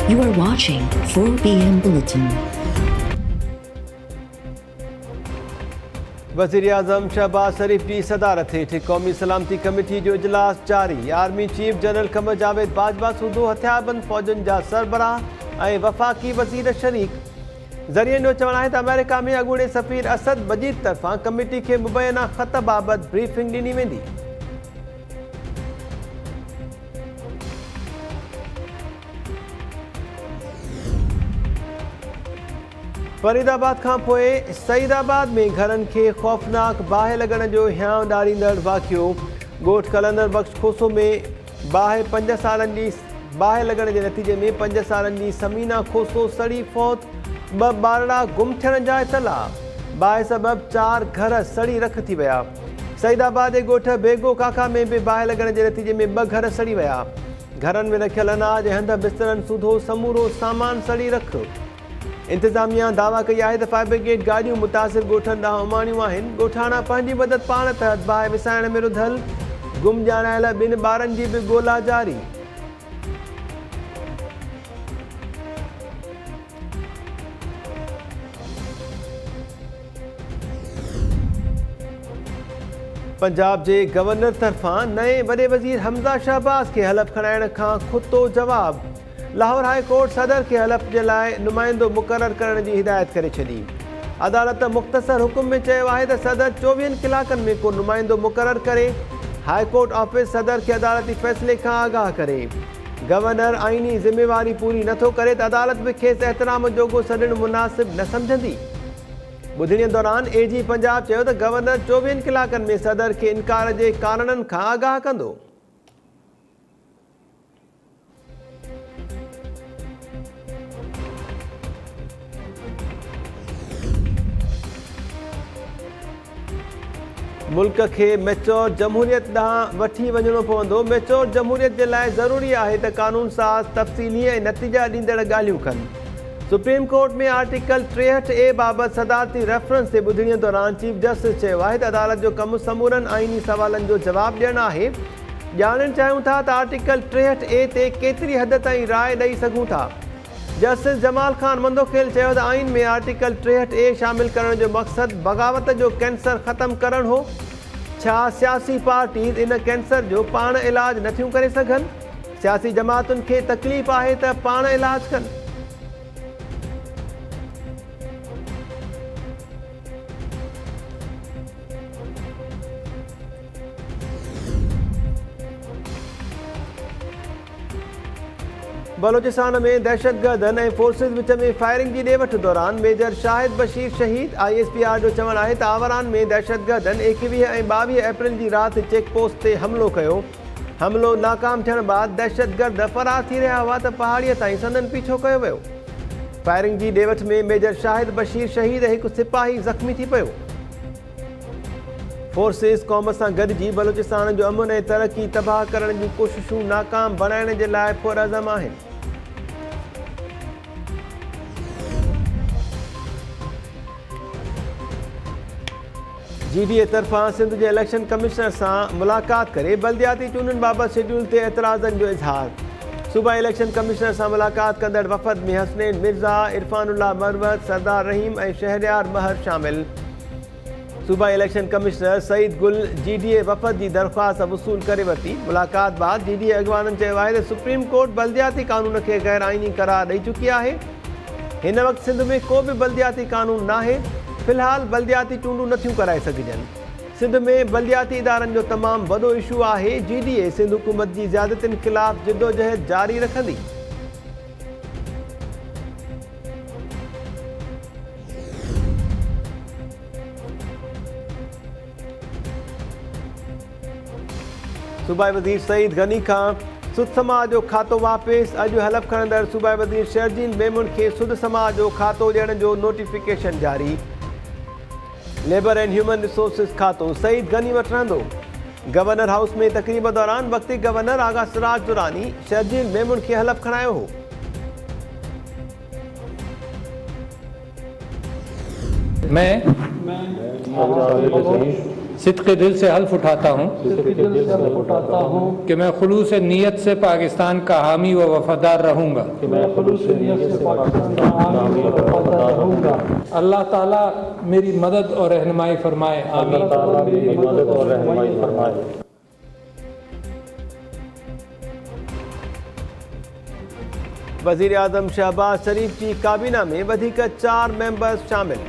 You are watching 4 PM Bulletin. वज़ीर-ए-आज़म शहबाज शरीफ की सदारत हेठ क़ौमी सलामती कमेटी जो इजलास जारी। आर्मी चीफ जनरल क़मर जावेद बाजवा सूदो हथियारबंद फ़ौजनि जा सरबराह ऐं वफ़ाक़ी वज़ीर शरीक। ज़रियनि जो चवणु आहे त अमेरिका में अॻूणे सफ़ीर असद मजीद तरफ़ां कमेटी खे मुबैना ख़त बाबति ब्रीफिंग ॾिनी वेंदी। फरीदाबाद खां पोइ सईदाबाद में घरनि खे ख़ौफ़नाक बाहि लॻण जो हियांव ॾारींदड़ वाक़ियो। ॻोठ कलंदर बख़्श खोसो में बाहि लॻण जे नतीजे में 5 सालनि जी समीना खोसो सड़ी फौत। 2 ॿारड़ा गुम थियण जा इतला। बाहि सबबि 4 घर सड़ी रख थी विया। सईदाबाद जे ॻोठ बेगो काका में बि बाहि लॻण जे नतीजे में 2 घर सड़ी विया। घरनि में रखियल अनाज ऐं हंध बिस्तरनि सूधो समूरो सामान सड़ी रख। इंतज़ामिया दावा कई आहे त फायर ब्रिगेड गाॾियूं मुतासिर ॻोठनि ॾांहुं उमाणियूं आहिनि। ॻोठाणा पंहिंजी मदद पाण तहत बाहि विसाइण में रुधल। गुम ॼाणायल 2 ॿारनि जी बि ॻोल्हा जारी। पंजाब जे गवर्नर तरफ़ां नए वॾे वज़ीर हमज़ा शहबाज खे हलफ़ खणाइण खां खुतो जवाब। लाहौर हाई कोर्ट सदर के हलफ़ जे लाइ नुमाइंदो मुक़रर करण जी हिदायत करे छॾी। अदालत मुख़्तसर हुकुम में चयो आहे त सदर 24 कलाकनि में को नुमाइंदो मुक़रर करे। हाई कोर्ट ऑफिस सदर खे अदालती फ़ैसिले खां आगाह करे। गवर्नर आईनी ज़िम्मेवारी पूरी नथो करे त अदालत बि खेसि एहतराम जोॻो सॾणु मुनासिब न सम्झंदी। ॿुधणीअ दौरान एजी पंजाब चयो त गवर्नर 24 कलाकनि में सदर खे इनकार जे कारणनि खां आगाह कंदो। मुल्क खे मैच्योर जमहूरियत ॾांहुं वठी वञणो पवंदो। मैच्योर जमहूरियत जे लाइ ज़रूरी आहे त कानून साज़ तफ़सीली ऐं नतीजा ॾींदड़ ॻाल्हियूं कनि। सुप्रीम कोर्ट में आर्टिकल 63A बाबति सदारती रेफरेंस ते ॿुधणीअ दौरान चीफ जस्टिस चयो आहे त अदालत जो कमु समूरनि आईनी सवालनि जो जवाबु ॾियणु आहे। ॼाणणु चाहियूं था त आर्टिकल 63A ते केतिरी हद ताईं राय ॾेई सघूं था। जस्टिस जमाल ख़ान मंदोखेल चयो त आइन में आर्टिकल 63A शामिल करण जो मक़सदु बग़ावत जो कैंसर ख़तमु करणु हो। छा सियासी पार्टीज़ इन कैंसर जो पाण इलाज नथियूं करे सघनि? सियासी जमातुनि खे तकलीफ़ आहे त पाण इलाज कनि। बलोचिस्तान में दहशतगर्दनि ऐं फोर्सिस विच में फायरिंग जी ॾे वठि दौरान मेजर शाहिद बशीर शहीद। ISPR जो चवणु आहे त आवारान में दहशतगर्दनि 21 ऐं 22 अप्रैल जी राति चेक पोस्ट ते हमिलो कयो। हमिलो नाकाम थियण बैदि दहशतगर्द फरार थी रहिया हुआ त पहाड़ीअ ताईं संदनि पीछो कयो वियो। फायरिंग जी ॾे वठि में मेजर शाहिद बशीर शहीद ऐं हिकु सिपाही ज़ख़्मी थी पियो। फोर्सिस क़ौम सां गॾिजी बलोचिस्तान जो अमन ऐं तरक़ी तबाह करण जूं कोशिशूं नाकाम बणाइण जे लाइ पुरअज़म आहिनि। GDA तरफ़ां सिंध जे इलेक्शन कमिश्नर सां मुलाक़ात करे बल्दियाती चूंडुनि बाबति शेड्यूल ते एतिराज़नि जो इज़हार। सूबाई इलेक्शन कमिश्नर सां मुलाक़ात कंदड़ वफ़द में हसनैन मिर्ज़ा, इरफानुल्लाह मरवत, सरदार रहीम ऐं शहरयार महर शामिल। सूबाई इलेक्शन कमिश्नर सईद गुल GDA वफ़द जी दरख़्वास्त वसूल करे वरिती। मुलाक़ात बैदि GDA अॻवाननि चयो आहे त सुप्रीम कोर्ट बल्दियाती कानून खे गैर आईनी करार ॾेई चुकी आहे। हिन वक़्तु सिंध में को बि बल्दियाती कानून नाहे। फ़िलहाल बल्दियाती चूंडूं नथियूं कराए सघिजनि। सिंध में बल्दियाती इदारनि जो तमामु वॾो इशू आहे। GDA सिंध हुकूमत जी ज़्यादतियुनि ख़िलाफ़ जिदोजहद जारी रखंदी। सूबाई वज़ीर सईद गनी खां सुद समाज जो खातो वापसि। अॼु हलफ़ खणंदड़ सूबाई वज़ीर शरजील मेमुन खे सुद समाज जो खातो ॾियण जो नोटिफिकेशन जारी। लेबर एंड ह्यूमन रिसोर्सिस खातो सईद गनी वटि रहंदो। गवर्नर हाउस में तकरीब दौरान वक़्ती गवर्नर आगा सिराज दुरानी शरजील मेमुन खे हलफ़ खणायो हो। मैं सिद्क़े दिल से हल्फ उठाता हूँ कि मैं खुलूस नीयत से पाकिस्तान का हामी व वफादार रहूँगा। अल्लाह ताला मेरी मदद और रहनुमाई फरमाए। आमीन। वज़ीर आज़म शहबाज शरीफ की काबीना में वधीक 4 मेंबर्स शामिल।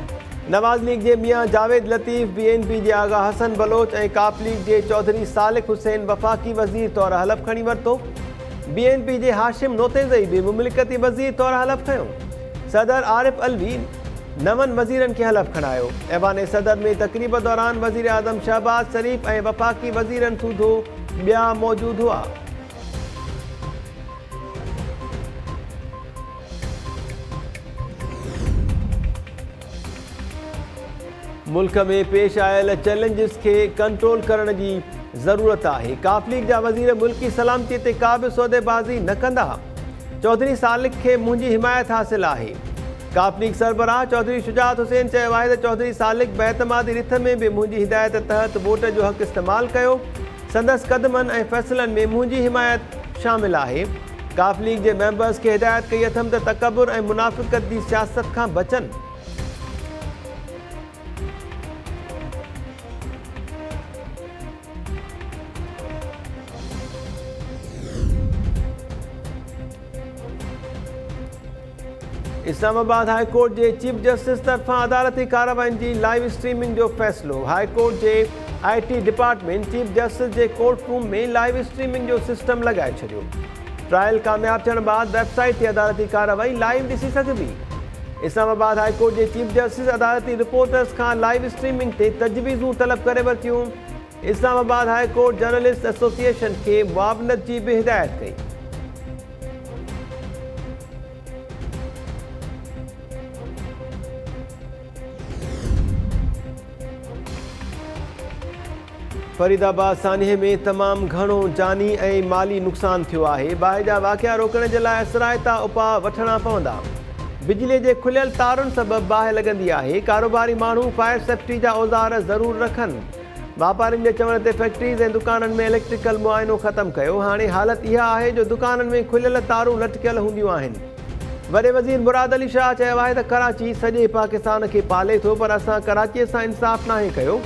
नवाज़ लीग के मियाँ जावेद लतीफ़, BNP के आगा हसन बलोच और काफ लीग के चौधरी सालिक हुसैन वफ़ाक़ी वज़ीर तौर हलफ खणी वरितो। BNP के हाशिम नोतेज़ई भी मुमलिकती वज़ीर तौर हलफ खयो। सदर आरिफ अलवी 9 वज़ीरनि खे हलफ खणायो। ऐवान सदर में तकरीब दौरान वज़ीर आज़म शहबाज शरीफ और वफ़ाक़ी वज़ीरनि सूधो ॿिया मौजूद हुआ। मुल्क में पेश आयल चैलेंजिस के कंट्रोल करण की ज़रूरत है। काफ लीग जा वज़ीर मुल्की सलामती ते का भी सौदेबाज़ी न कंदा। चौधरी सालिक के मुंहिंजी हिमायत हासिल है। काफ लीग सरबराह चौधरी शुजात हुसैन चयो आहे त चौधरी सालिक बेतमादी रिथ में भी मुंहिंजी हिदायत तहत वोट जो हक़ इस्तेमाल कयो। संदस कदमन और फैसलन में मुंहिंजी हिमायत शामिल है। काफ लीग के मेंबर्स के हिदायत कई अथम त तकबुर और मुनाफ़िक़त की सियासत का बचन। इस्लामाबाद हाई कोर्ट के चीफ जस्टिस तरफा अदालती कार्रवाई की लाइव स्ट्रीमिंग जो फैसलो। हाई कोर्ट के IT डिपार्टमेंट चीफ जस्टिस के कोर्ट रूम में लाइव स्ट्रीमिंग जो सिस्टम लगाए छो। ट्रायल कामयाब थियण बाद वेबसाइट से अदालती कार्रवाई लाइव ॾिसी सघिबी। इस्लामाबाद हाई कोर्ट के चीफ जस्टिस अदालती रिपोर्टर्स का लाइव स्ट्रीमिंग से तजवीज़ूं तलब करे वरितियूं। Islamabad high court journalist association के मुआवनत की भी हिदायत कई। फरीदाबाद सान्हे में तमाम घणो जानी और माली नुकसान थियो है। बाहि जा वाक़िया रोकण के लिए असरायता उपाय वठणा पवंदा। बिजली के खुलियल तारुनि सबब बाहि लगंदी है। कारोबारी मानू फायर सेफ्टी जा औजार ज़रूर रखन। वापारियों के चवण ते फैक्ट्रीज़ और दुकानन में इलेक्ट्रिकल मुआयनो खत्म कयो। हाणे हालत यह है जो दुकानन में खुलियल तारूं लटकियल हूंदियूं आहिनि। वॾे वज़ीर मुराद अली शाह चयो आहे त कराची सॼे पाकिस्तान के पाले थो, पर असां कराची सां इंसाफ़ नाहे कयो।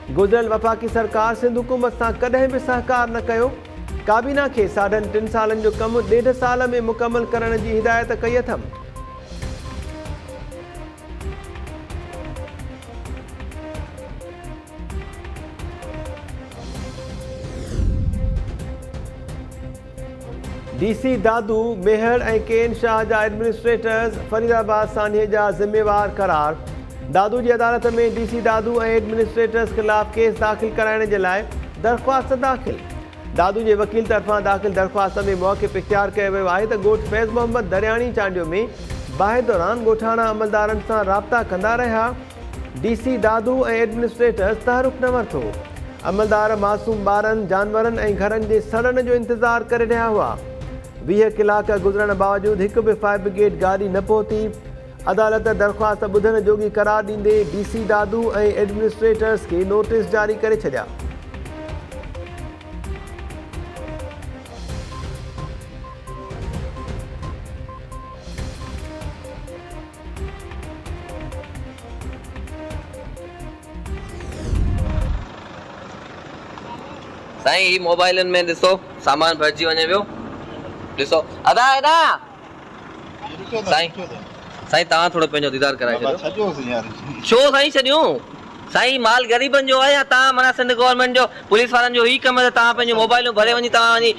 गुज़िरियल वफ़ाक़ी सरकार सिंध हुकूमत सां कॾहिं भी सहकार न कयो। काबीना के 3.5 सालन जो कम 1.5 साल में मुकम्मल करण की हिदायत कई अथम। DC दादू मेहर और केन शाह जा एडमिनिस्ट्रेटर्स फरीदाबाद सान्हे जा ज़िम्मेवार करार। दादू की अदालत में DC दादू और एडमिनिस्ट्रेटर्स खिलाफ केस दाखिल कराने के लिए दरख्वास्त दाखिल। दादू के वकील तरफा दाखिल दरख्वास्त में मौक़िफ़ इख्तियार किया वियो आहे त ॻोठ फैज़ मोहम्मद दरियाणी चांडियो में बाहि दौरान ॻोठाणा अमलदारनि सां राब्ता कंदा रहा। DC दादू और एडमिनिस्ट्रेटर्स तहरुक न वरितो। अमलदार मासूम ॿारनि, जानवरनि और घरनि के सड़न जो इंतज़ार करे रहा हुआ। 20 कलाक गुजरण बावजूद एक भी फायर ब्रिगेड गाड़ी न पहुती। अदालत दरख्वास्त ॿुधण जोगी करार ॾींदे DC दादू और एडमिनिस्ट्रेटर्स के नोटिस जारी करे छॾिया। साईं ही मोबाइलन में ॾिसो सामान भरिजी वञे पियो। ॾिसो अदा साईं साईं तव्हां थोरो पंहिंजो दीदार कराए छॾियो। छो साईं छॾियूं? साईं माल ग़रीबनि जो आहे या तव्हां माना सिंध गवर्नमेंट जो पुलिस वारनि जो ई कमु आहे त तव्हां पंहिंजो मोबाइलूं भरे वञी तव्हां वञी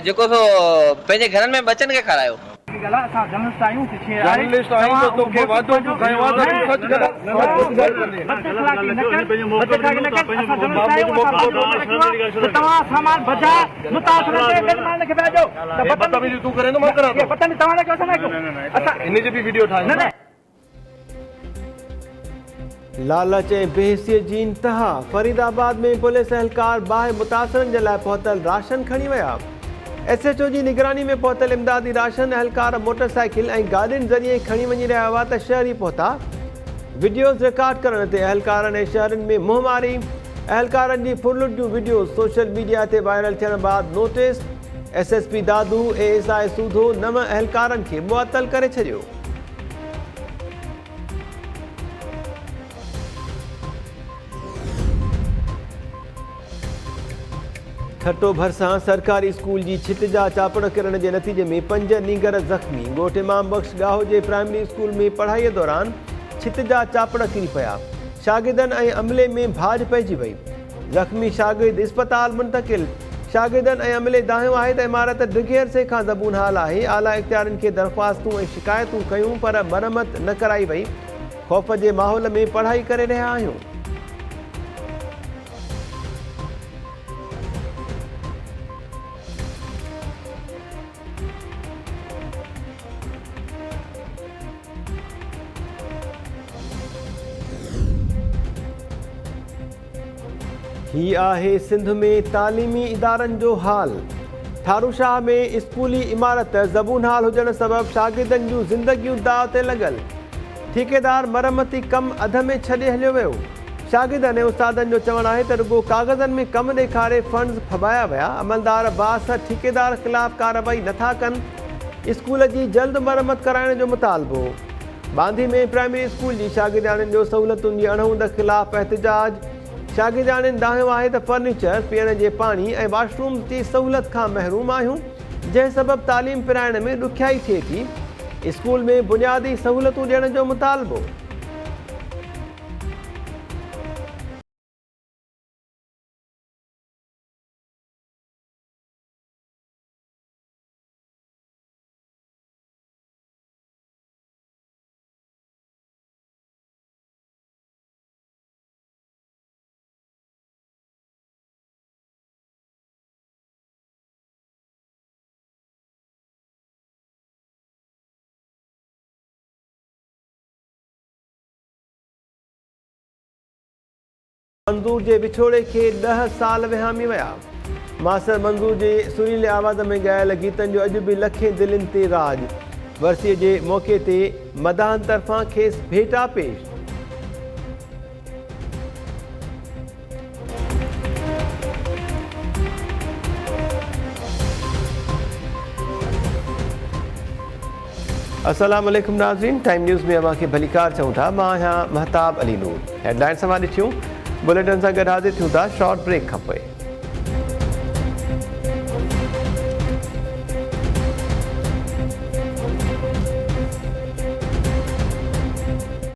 जेको सो पंहिंजे घरनि में बचनि खे खारायो। जर्नलिस्ट आहियूं त तोखे वादो तूं कयो आहे त तूं सच कर। तव्हां सामान बचा मुतासिर खे भेजो त बदतमीज़ी तूं करे न मां करां थो। पता नहीं तव्हां कयो असां असां इन जी भी वीडियो ठाही। लालच ऐं बेहसियत जी इंतहा। फरीदाबाद में पुलिस एहलकार बाहि मुतासिरनि जे लाइ पहुतल राशन खणी विया। SHO की निगरानी में पहुतल इमदादी राशन एहलकार मोटरसाइकिल और गाड़ियुनि ज़रिए खणी वञी रहा हुआ त शहरी पहुता। वीडियोज़ रिकॉर्ड करण ते एहलकारनि ऐं शहरनि में मुंहमारी अहलकारनि जी फुरलुट जूं वीडियो सोशल मीडिया ते वायरल थियण बाद नोटिस SSP दादू ASI सूधो 9 अहलकारनि खे मुअतल करे छॾियो। खट्टो भरिसां सरकारी स्कूल जी छित जा चापड़ किरण जे नतीजे में 5 नींगर ज़ख़्मी। ॻोठ इमाम बख़्श गाहो जे प्राइमरी स्कूल में पढ़ाईअ दौरान छित जा चापड़ किरी पिया। शागिर्दनि ऐं अमले में भाॼ पइजी वई। ज़ख़्मी शागिर्द इस्पताल मुंतक़िल। शागिर्दनि ऐं अमले दाहियो आहे त इमारत डिघेर से खां ज़बून हाल आहे। आला इख़्तियारनि खे दरख़्वास्तूं ऐं शिकायतूं कयूं पर मरमत न कराई वई। ख़ौफ़ जे माहौल में पढ़ाई करे रहिया आहियूं। ही आहे सिंध में तालीमी इदारनि जो हाल। थारूशाह में स्कूली इमारत ज़बून हाल हुजण सबब शागिर्दनि जूं ज़िंदगियूं दाव ते लॻल। ठेकेदार मरमती कमु अध में छॾे हलियो वियो। शागिर्दनि ऐं उस्तादनि जो चवणु आहे त रुॻो कागज़नि में कमु ॾेखारे फंड्स फबाया विया। अमलदार बासठ ठेकेदार ख़िलाफ़ कार्रवाई नथा कनि। स्कूल जी जल्द मरमत कराइण जो मुतालबो। बांदी में प्राइमरी स्कूल जी शागिर्दाननि जो सहूलियतुनि जी अणहूंद ख़िलाफ़ एहतिजाज। शागिर्दाननि दाहियो आहे त फर्नीचर, पीअण जे पाणी ऐं वॉशरूम जी सहूलियत खां महरूम आहियूं, जंहिं सबबु तालीम पिराइण में ॾुखियाई थिए थी। स्कूल में बुनियादी सहूलियतूं ॾियण जो मुतालबो। मंज़ूर जे विछोड़े खे 10 साल विहामी विया। मास्टर मंज़ूर जे सुरीले आवाज़ में ॻायल गीतनि जो अॼु बि लखे दिलनि ते राज। वरसीअ जे मौक़े ते मदाहन तरफ़ां खेसि भेटा पेश। अस्सलाम वालेकुम नाज़रीन, टाइम न्यूज़ में अवां खे भलीकार चऊं था। मां आहियां महताब अली नूर। हेडलाइन सां ॾिठियूं बुलेटिन सां गॾु हाज़िर थियूं था शॉर्ट ब्रेक खां पोइ।